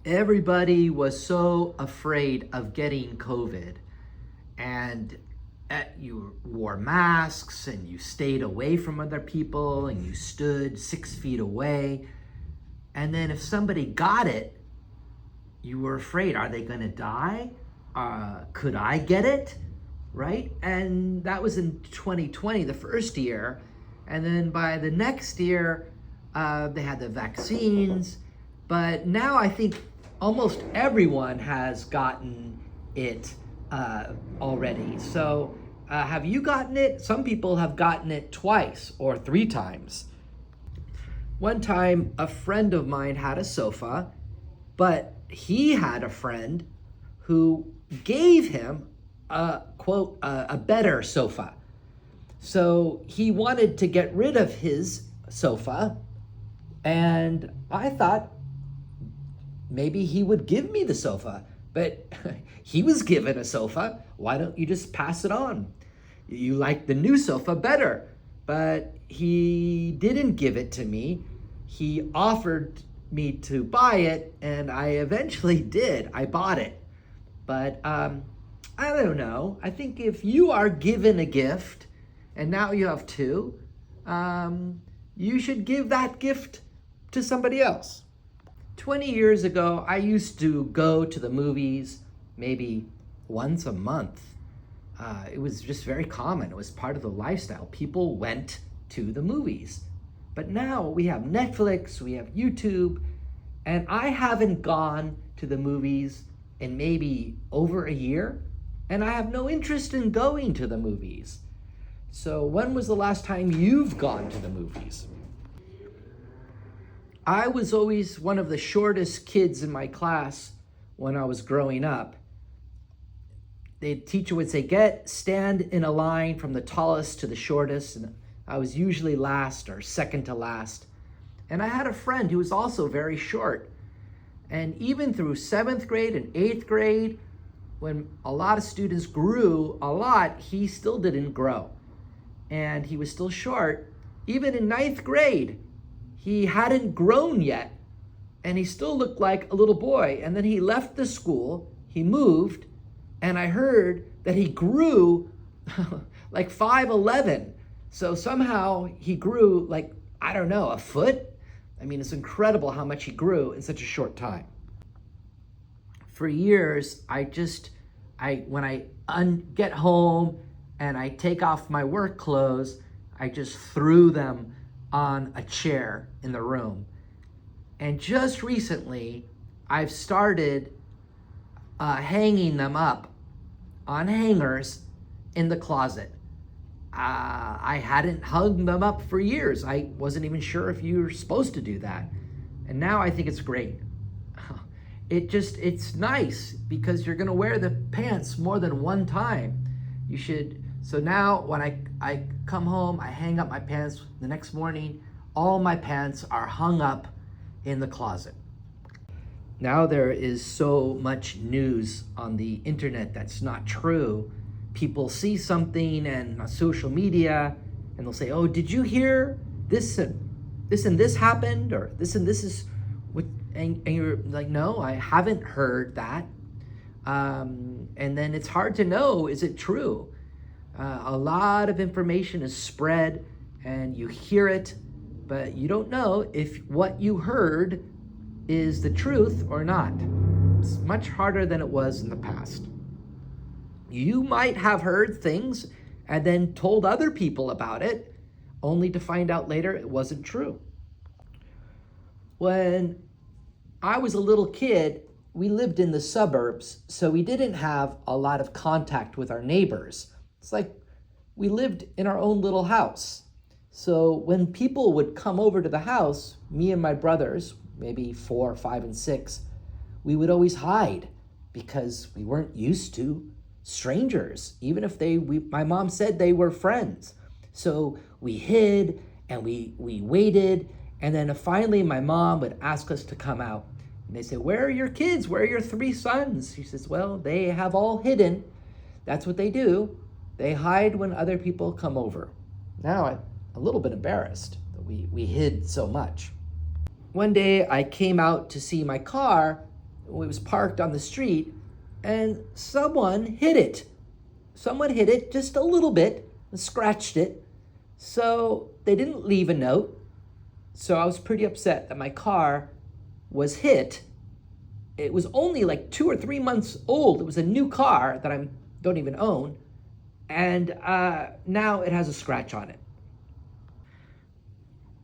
Everybody was so afraid of getting COVID, and you wore masks and you stayed away from other people and you stood 6 feet away. And then if somebody got it, you were afraid, are they going to die? Could I get it? Right? And that was in 2020, the first year. And then by the next year, they had the vaccines. But now I think almost everyone has gotten it already. So have you gotten it? Some people have gotten it twice or 3 times. One time, a friend of mine had a sofa, but he had a friend who gave him a better sofa. So he wanted to get rid of his sofa, and I thought maybe he would give me the sofa, but he was given a sofa. Why don't you just pass it on? You like the new sofa better, but he didn't give it to me. He offered me to buy it, and I eventually did. I bought it. But I don't know. I think if you are given a gift, and now you have two, you should give that gift to somebody else. 20 years ago, I used to go to the movies maybe once a month. It was just very common. It was part of the lifestyle. People went to the movies. But now we have Netflix, we have YouTube, and I haven't gone to the movies in maybe over a year, and I have no interest in going to the movies. So when was the last time you've gone to the movies? I was always one of the shortest kids in my class when I was growing up. The teacher would say, stand in a line from the tallest to the shortest, and I was usually last or second to last. And I had a friend who was also very short. And even through 7th grade and 8th grade, when a lot of students grew a lot, he still didn't grow. And he was still short. Even in 9th grade, he hadn't grown yet. And he still looked like a little boy. And then he left the school, he moved, and I heard that he grew like 5'11". So somehow he grew like, I don't know, a foot? I mean, it's incredible how much he grew in such a short time. For years, when I get home and I take off my work clothes, I just threw them on a chair in the room. And just recently, I've started hanging them up on hangers in the closet. I hadn't hung them up for years. I wasn't even sure if you were supposed to do that. And now I think it's great. It's nice because you're gonna wear the pants more than one time. So now when I come home, I hang up my pants the next morning, all my pants are hung up in the closet. Now there is so much news on the internet that's not true. People see something and on social media and they'll say, oh, did you hear this and this happened, or this and this is what, and you're like, no, I haven't heard that. And then it's hard to know, is it true? A lot of information is spread and you hear it, but you don't know if what you heard is the truth or not. It's much harder than it was in the past. You might have heard things and then told other people about it, only to find out later it wasn't true. When I was a little kid, we lived in the suburbs, so we didn't have a lot of contact with our neighbors. It's like we lived in our own little house. So when people would come over to the house, me and my brothers, maybe 4, 5, and 6, we would always hide because we weren't used to strangers, even if my mom said they were friends. So we hid and we waited, and then finally my mom would ask us to come out. And they say, where are your kids? Where are your 3 sons? She says, well, they have all hidden. That's what they do. They hide when other people come over. Now I'm a little bit embarrassed that we hid so much. One day I came out to see my car, It was parked on the street, and someone hit it. Someone hit it just a little bit and scratched it. So they didn't leave a note. So I was pretty upset that my car was hit. It was only like 2 or 3 months old. It was a new car that I don't even own. And now it has a scratch on it.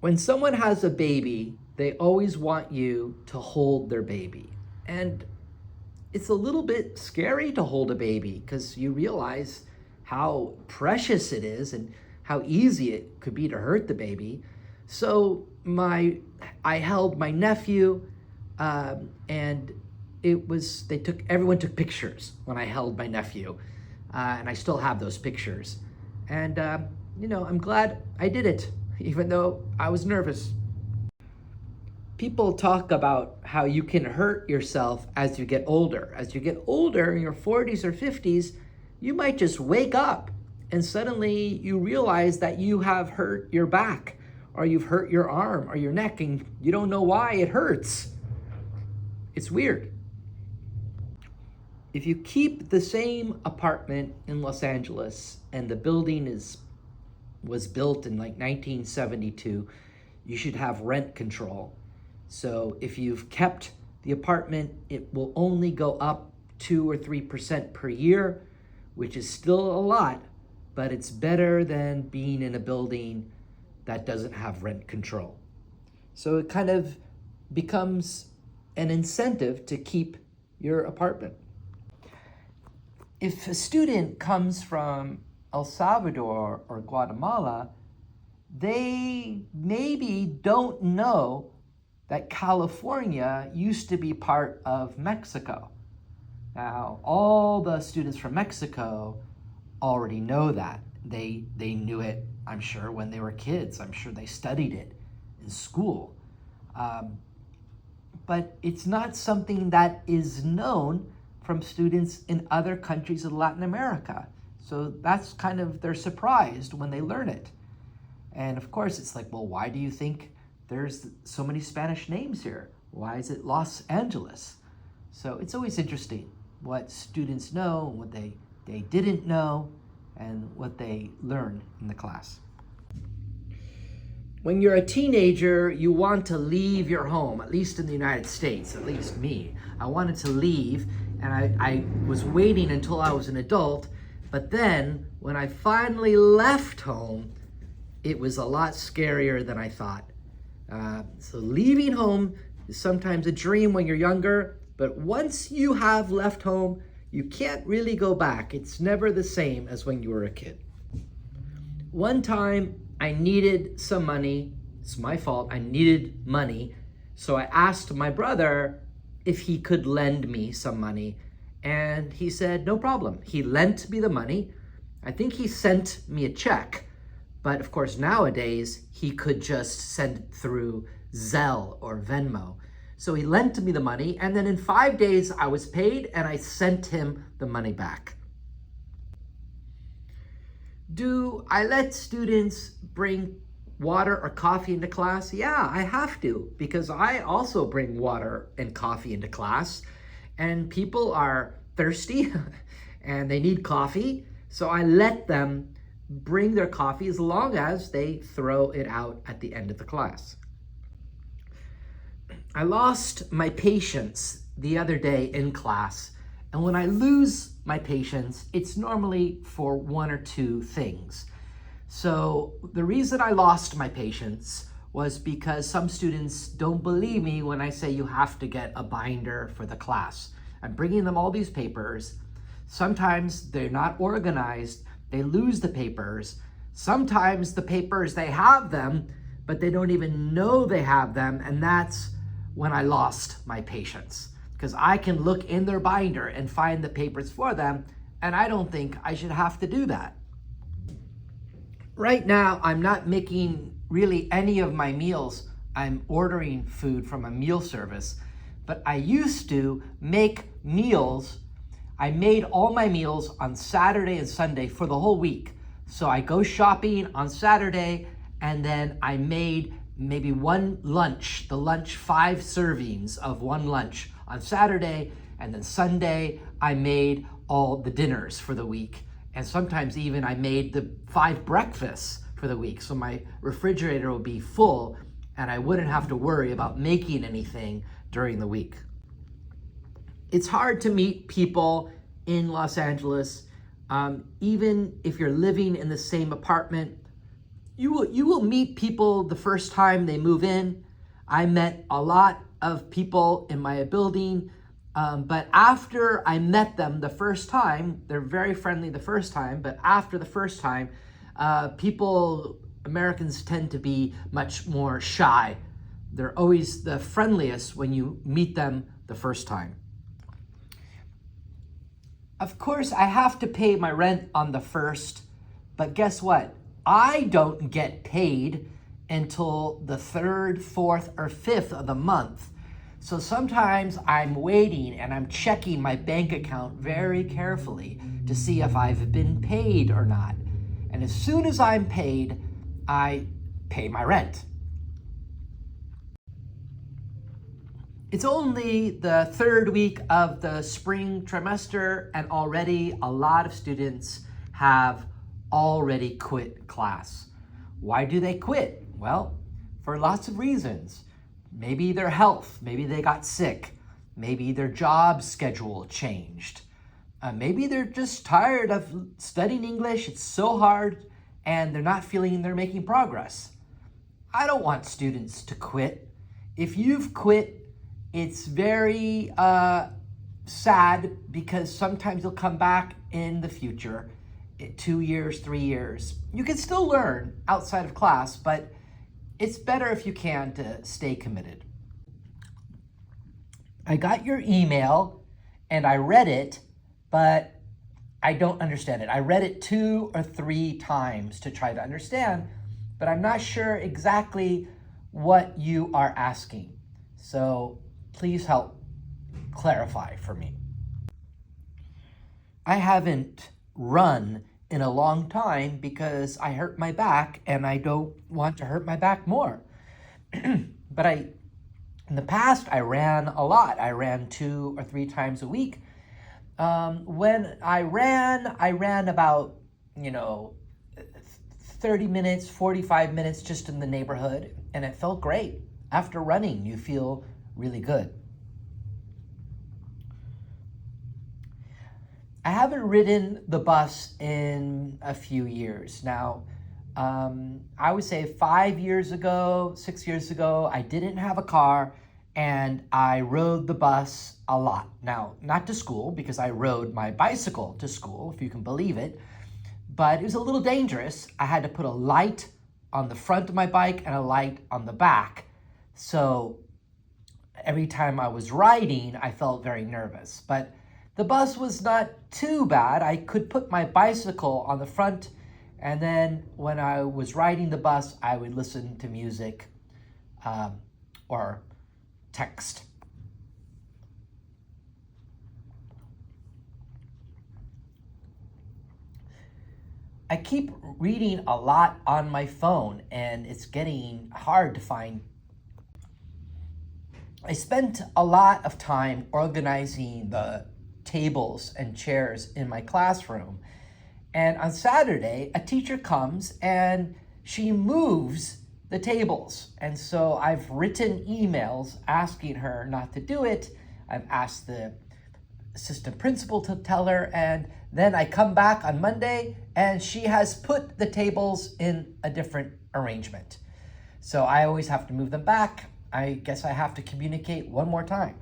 When someone has a baby, they always want you to hold their baby. And it's a little bit scary to hold a baby because you realize how precious it is and how easy it could be to hurt the baby. So I held my nephew, and everyone took pictures when I held my nephew, and I still have those pictures. And I'm glad I did it, even though I was nervous. People talk about how you can hurt yourself as you get older. As you get older, in your 40s or 50s, you might just wake up and suddenly you realize that you have hurt your back, or you've hurt your arm or your neck, and you don't know why it hurts. It's weird. If you keep the same apartment in Los Angeles and the building was built in like 1972, you should have rent control. So if you've kept the apartment, it will only go up 2 or 3% per year, which is still a lot, but it's better than being in a building that doesn't have rent control. So it kind of becomes an incentive to keep your apartment. If a student comes from El Salvador or Guatemala, they maybe don't know that California used to be part of Mexico. Now, all the students from Mexico already know that. They knew it, I'm sure, when they were kids. I'm sure they studied it in school. But it's not something that is known from students in other countries of Latin America. So that's kind of, they're surprised when they learn it. And of course, it's like, well, why do you think there's so many Spanish names here? Why is it Los Angeles? So it's always interesting what students know, what they didn't know, and what they learn in the class. When you're a teenager, you want to leave your home, at least in the United States, at least me. I wanted to leave, and I was waiting until I was an adult, but then when I finally left home, it was a lot scarier than I thought. So leaving home is sometimes a dream when you're younger, but once you have left home, you can't really go back. It's never the same as when you were a kid. One time I needed some money. It's my fault. I needed money. So I asked my brother if he could lend me some money. And he said, no problem. He lent me the money. I think he sent me a check. But of course, nowadays, he could just send it through Zelle or Venmo. So he lent me the money, and then in 5 days, I was paid, and I sent him the money back. Do I let students bring water or coffee into class? Yeah, I have to, because I also bring water and coffee into class, and people are thirsty, and they need coffee, so I let them bring their coffee as long as they throw it out at the end of the class. I lost my patience the other day in class, and when I lose my patience, it's normally for 1 or 2 things. So the reason I lost my patience was because some students don't believe me when I say you have to get a binder for the class. I'm bringing them all these papers. Sometimes they're not organized. They lose the papers. Sometimes the papers, they have them, but they don't even know they have them, and that's when I lost my patience, because I can look in their binder and find the papers for them, and I don't think I should have to do that. Right now, I'm not making really any of my meals. I'm ordering food from a meal service, but I used to make meals. I made all my meals on Saturday and Sunday for the whole week. So I go shopping on Saturday, and then I made maybe one lunch, the lunch, 5 servings of one lunch on Saturday, and then Sunday I made all the dinners for the week. And sometimes even I made the 5 breakfasts for the week. So my refrigerator would be full and I wouldn't have to worry about making anything during the week. It's hard to meet people in Los Angeles. Even if you're living in the same apartment, you will meet people the first time they move in. I met a lot of people in my building, but after I met them the first time, they're very friendly the first time, but after the first time, Americans tend to be much more shy. They're always the friendliest when you meet them the first time. Of course, I have to pay my rent on the 1st, but guess what? I don't get paid until the 3rd, 4th, or 5th of the month. So sometimes I'm waiting and I'm checking my bank account very carefully to see if I've been paid or not. And as soon as I'm paid, I pay my rent. It's only the 3rd week of the spring trimester, and already a lot of students have already quit class. Why do they quit? Well, for lots of reasons. Maybe their health, maybe they got sick, maybe their job schedule changed. Maybe they're just tired of studying English, it's so hard, and they're not feeling they're making progress. I don't want students to quit. If you've quit, it's very sad, because sometimes you'll come back in the future, 2 years, 3 years. You can still learn outside of class, but it's better if you can to stay committed. I got your email and I read it, but I don't understand it. I read it 2 or 3 times to try to understand, but I'm not sure exactly what you are asking. So please help clarify for me. I haven't run in a long time because I hurt my back and I don't want to hurt my back more. But in the past, I ran a lot. I ran 2 or 3 times a week. When I ran about, 30 minutes, 45 minutes just in the neighborhood, and it felt great. After running, you feel really good. I haven't ridden the bus in a few years. Now, I would say 5 years ago, 6 years ago, I didn't have a car and I rode the bus a lot. Now, not to school, because I rode my bicycle to school, if you can believe it, but it was a little dangerous. I had to put a light on the front of my bike and a light on the back. So every time I was riding, I felt very nervous. But the bus was not too bad. I could put my bicycle on the front, and then when I was riding the bus, I would listen to music or text. I keep reading a lot on my phone, and it's getting hard to find. I spent a lot of time organizing the tables and chairs in my classroom. And on Saturday, a teacher comes and she moves the tables. And so I've written emails asking her not to do it. I've asked the assistant principal to tell her, and then I come back on Monday and she has put the tables in a different arrangement. So I always have to move them back. I guess I have to communicate one more time.